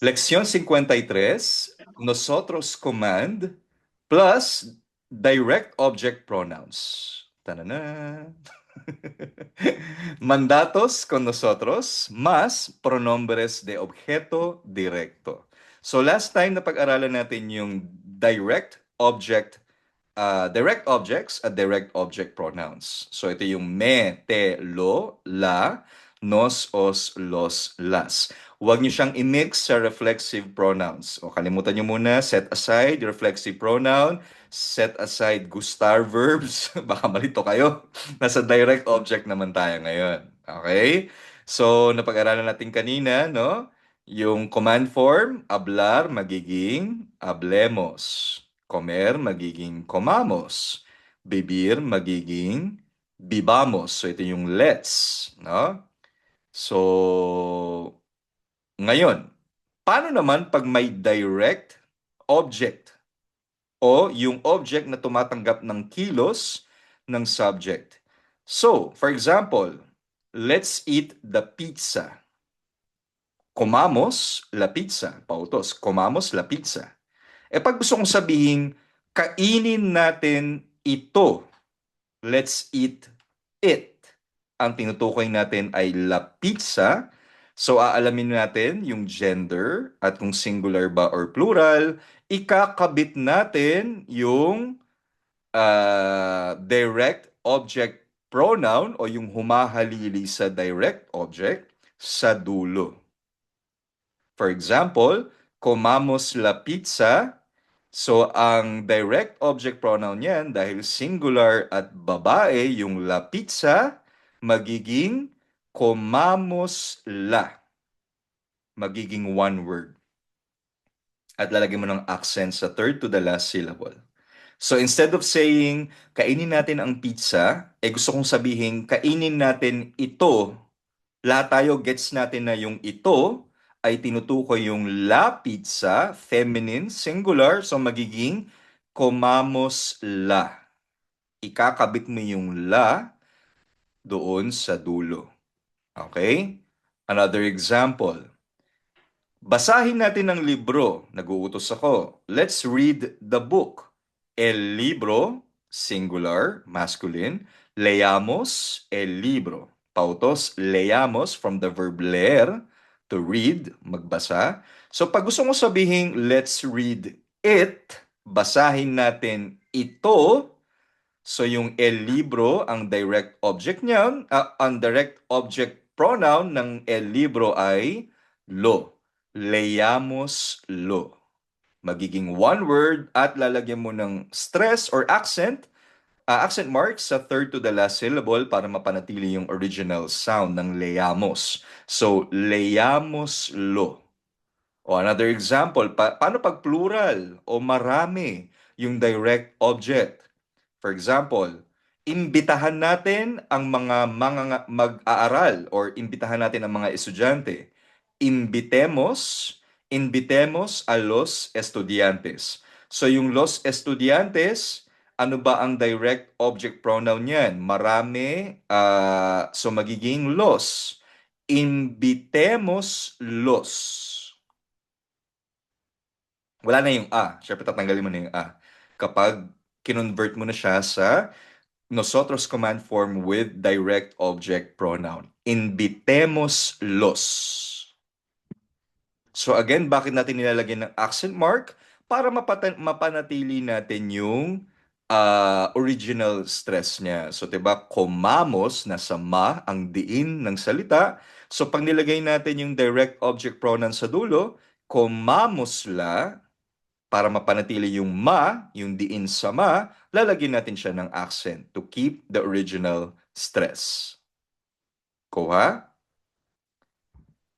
Lección 53, nosotros command plus direct object pronouns. Tanana. Mandatos con nosotros más pronombres de objeto directo. So last time na pag-aralan natin yung direct objects at direct object pronouns. So ito yung me, te, lo, la, nos, os, los, las. Huwag niyo siyang i-mix sa reflexive pronouns. O kalimutan niyo muna, set aside reflexive pronoun, set aside gustar verbs. Baka malito kayo. Nasa direct object naman tayo ngayon. Okay? So, napag-aralan natin kanina, no? Yung command form, hablar, magiging hablemos. Comer, magiging comamos. Bibir, magiging bibamos. So, ito yung let's, no? So, ngayon, paano naman pag may direct object o yung object na tumatanggap ng kilos ng subject? So, for example, let's eat the pizza. Comamos la pizza. Pautos, comamos la pizza. Pag gusto kong sabihin, kainin natin ito. Let's eat it. Ang tinutukoy natin ay la pizza. So, aalamin natin yung gender at kung singular ba or plural. Ikakabit natin yung direct object pronoun o yung humahalili sa direct object sa dulo. For example, comamos la pizza. So, ang direct object pronoun niyan, dahil singular at babae yung la pizza, magiging comamos la. Magiging one word. At lalagyan mo ng accent sa third to the last syllable. So, instead of saying, kainin natin ang pizza, gusto kong sabihin, kainin natin ito. Lahat tayo gets natin na yung ito ay tinutukoy yung la pizza, feminine, singular, so magiging comamos la. Ikakabit mo yung la doon sa dulo. Okay? Another example. Basahin natin ang libro. Nag-uutos ako. Let's read the book. El libro, singular, masculine. Leamos el libro. Pautos, leamos from the verb leer, to read, magbasa. So pag gusto mo sabihin, let's read it, basahin natin ito. So yung el libro, ang direct object niyan, ang direct object pronoun ng el libro ay lo. Leamos lo. Magiging one word at lalagyan mo ng stress or accent mark sa third to the last syllable para mapanatili yung original sound ng leamos. So, leamos lo. O another example, paano pag plural o marami yung direct object? For example, imbitahan natin ang mga mag-aaral or imbitahan natin ang mga estudyante. Invitemos a los estudiantes. So yung los estudiantes, ano ba ang direct object pronoun niyan? Marami, so magiging los. Invitemos los. Wala na yung a. Siyempre tatanggalin mo na yung a. Kapag kinonvert mo na siya sa nosotros command form with direct object pronoun. Invitemos los. So again, bakit natin nilalagyan ng accent mark? Para mapanatili natin yung original stress niya. So 'di ba, comamos, nasa ma ang diin ng salita. So pag nilagay natin yung direct object pronoun sa dulo, comamos la, para mapanatili yung ma, yung diin sa ma, lalagyan natin siya ng accent to keep the original stress. Kuha?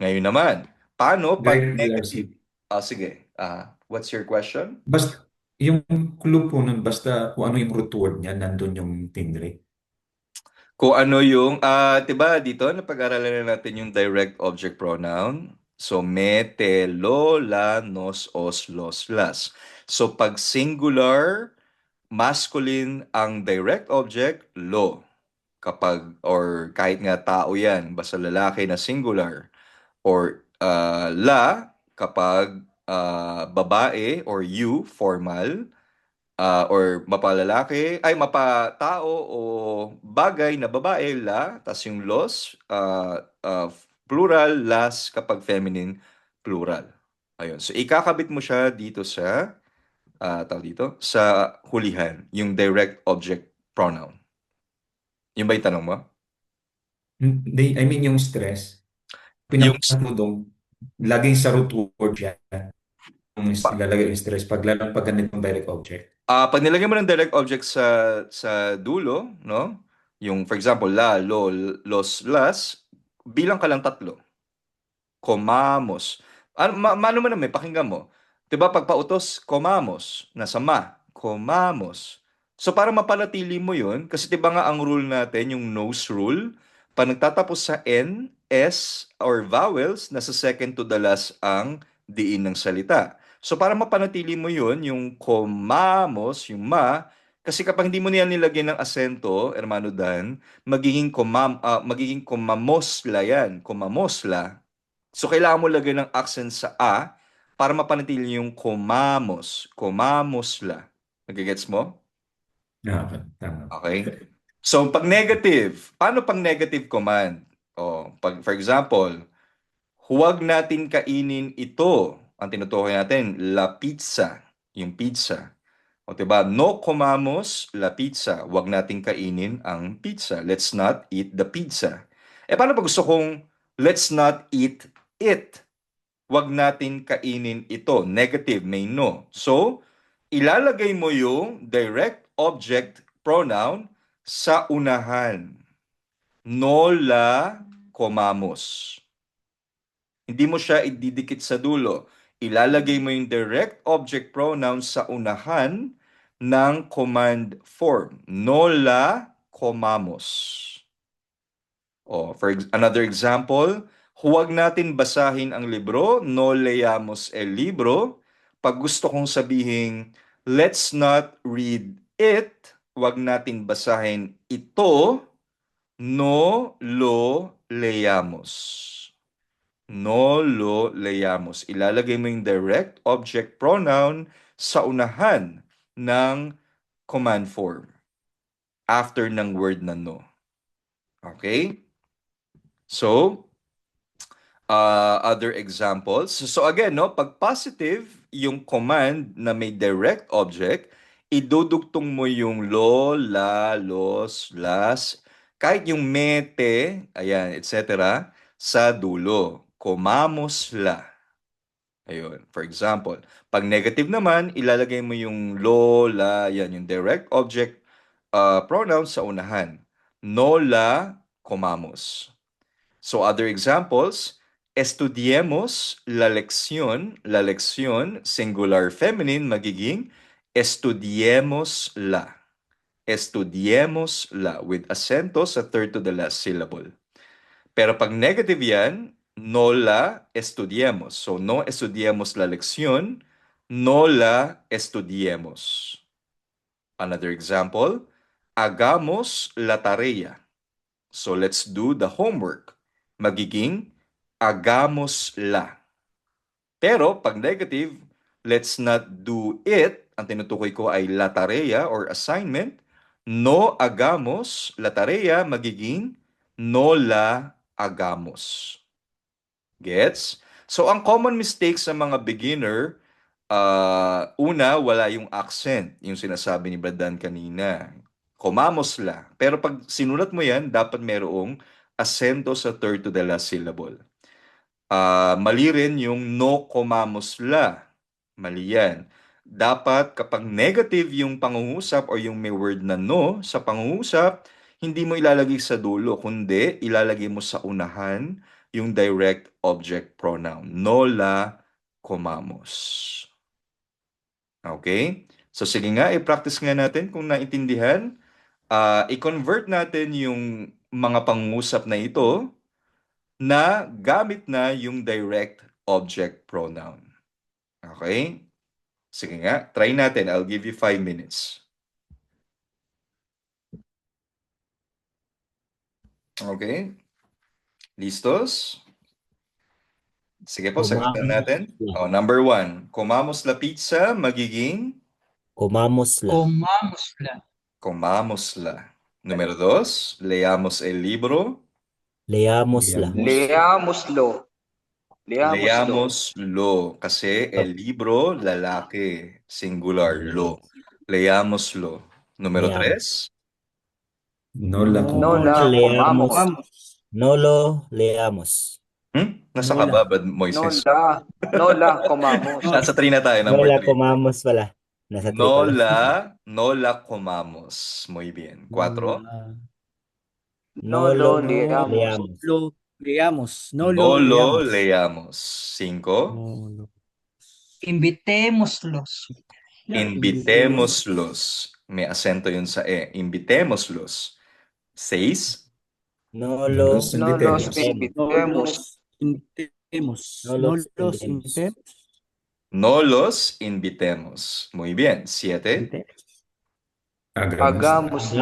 Ngayon naman, paano pag Regular negative? seat. Sige. What's your question? Basta, yung clue po nun, basta kung ano yung root word niya, nandun yung tinre. Kung ano yung, 'di ba dito napag-aralan na natin yung direct object pronoun. So, me, te, lo, la, nos, os, los, las. So, pag singular, masculine ang direct object, lo. Kapag, or kahit nga tao yan, basta lalaki na singular, or la, kapag babae or you, formal, or mapalalaki, ay mapatao o bagay na babae, la, tas yung los, plural, las kapag feminine, plural. Ayun. So, ikakabit mo siya dito sa, tawag dito, sa hulihan, yung direct object pronoun. Yun ba yung tanong mo? I mean yung stress, Yung, pinakatudong, laging sa root word yan. Yung ilalagay yung stress pag ganitong direct object. pag nilagay mo ng direct object sa dulo, no? Yung, for example, la, lo, los, las, bilang ka lang tatlo. Comamos. Mano mo naman, pakinggan mo. 'Di ba pag pautos, comamos, nasa ma, comamos. So para mapanatili mo 'yun, kasi 'di ba nga ang rule natin, yung nose rule, pag nagtatapos sa N, S, or vowels, nasa second to the last ang diin ng salita. So para mapanatili mo 'yun, yung comamos, yung ma, kasi kapag hindi mo niyan nilagyan ng asento, Hermano Dan, magiging komamosla yan, komamosla. So, kailangan mo lagyan ng accent sa A para mapanatili yung komamos. Komamosla. Nagigets mo? Okay, tama. Okay? So, pag negative, paano pag negative command? Pag, for example, huwag natin kainin ito. Ang tinutukoy natin, la pizza. Yung pizza. O, diba? No comamos la pizza. Huwag natin kainin ang pizza. Let's not eat the pizza. Paano pag gusto kong let's not eat it? Wag natin kainin ito. Negative, may no. So, ilalagay mo yung direct object pronoun sa unahan. No la comamos. Hindi mo siya ididikit sa dulo. Ilalagay mo yung direct object pronoun sa unahan ng command form. No la comamos. Another example, huwag natin basahin ang libro, no leamos el libro. Pag gusto kong sabihin, let's not read it, huwag natin basahin ito, no lo leamos. No lo leamos. Ilalagay mo yung direct object pronoun sa unahan ng command form after ng word na no. Okay? So, other examples. So again, no, pag positive, yung command na may direct object, idudugtong mo yung lo, la, los, las, kahit yung mete, ayan, etc., sa dulo. Comamos la. Ayun. For example, pag negative naman, ilalagay mo yung lo, la, yan, yung direct object pronoun sa unahan. No la comamos. So other examples, estudiemos la lección, singular feminine, magiging estudiemos la, with acento sa third to the last syllable. Pero pag negative yan, no la estudiemos. So no estudiemos la lección, no la estudiemos. Another example, hagamos la tarea. So let's do the homework. Magiging hagamos la. Pero pag negative, let's not do it. Ang tinutukoy ko ay la tarea or assignment. No hagamos la tarea, magiging no la hagamos. Gets? So ang common mistake sa mga beginner, una, wala yung accent, yung sinasabi ni Bradan kanina. Comamos la. Pero pag sinulat mo yan, dapat merong asento sa third to the last syllable. Mali rin yung no comamos la. Mali yan. Dapat kapag negative yung pangungusap or yung may word na no sa pangungusap, hindi mo ilalagay sa dulo, kundi ilalagay mo sa unahan yung direct object pronoun. No la comamos. Okay? So sige nga, i-practice nga natin kung naintindihan. I-convert natin yung mga pangungusap na ito na gamit na yung direct object pronoun. Okay? Sige nga, try natin. I'll give you 5 minutes. Okay? Listos? Sige po, sagutan Comamos natin. la. Oh, number 1, comamos la pizza, magiging Comamos la. Comamos la. comamos la. Número 2, leamos el libro, Leamos la. Leamos. leamoslo. Kasi el libro, lalaki, singular, lo. Leamoslo. Número Leamos. 3, No la No comamos. leamos. No lo leamos. Nasa No ka la. ba, Brad Moises? No la comamos. Nasa 3 na tayo, No number la 3. comamos pala. Nasa 3 pala. No la comamos. Muy bien. 4, No lo leamos. leamos. Lo leamos. no lo leamos. 5, No lo. Invitémoslos. invitémoslos. May acento yun sa e. Invitémoslos. 6, No No los los invitemos. invitemos. No los invitemos. no los invitemos. Muy bien. 7, Hagamos.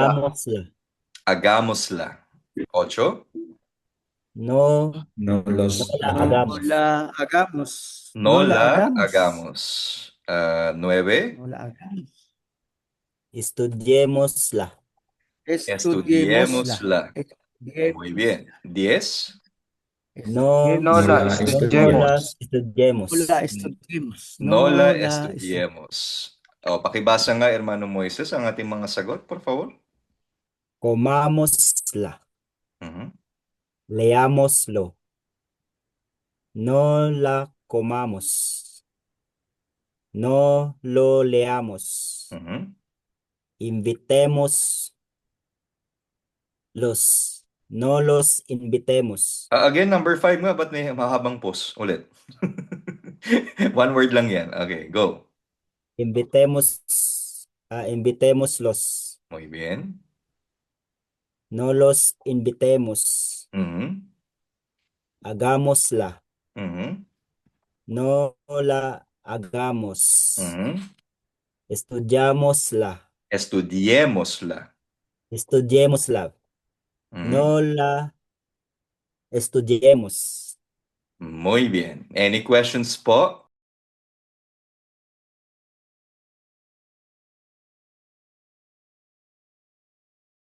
hagámosla. 8, No No los la hagamos. hagamos. La hagamos. no la hagamos. 9, No la hagamos. Estudiémosla. estudiémosla. Muy bien. 10, No la la estudiemos. estudiemos. No la estudiemos. no la estudiemos. O, pakibasa nga, Hermano Moises, ang ating mga sagot, por favor. Comámosla. Mhm. Leámoslo. No la comamos. No lo leamos. Mhm. Invitemos los. No los invitemos. Again, number 5 nga, ba't may mahabang pause? Ulit. One word lang yan. Okay, go. Invitémoslos. Muy bien. No los invitemos. Mhm. Hagámosla. Mhm. No la hagamos. Mhm. Estudiámosla. Estudiémosla. Estudiémosla. Mhm. No la estudiemos. Muy bien. Any questions po?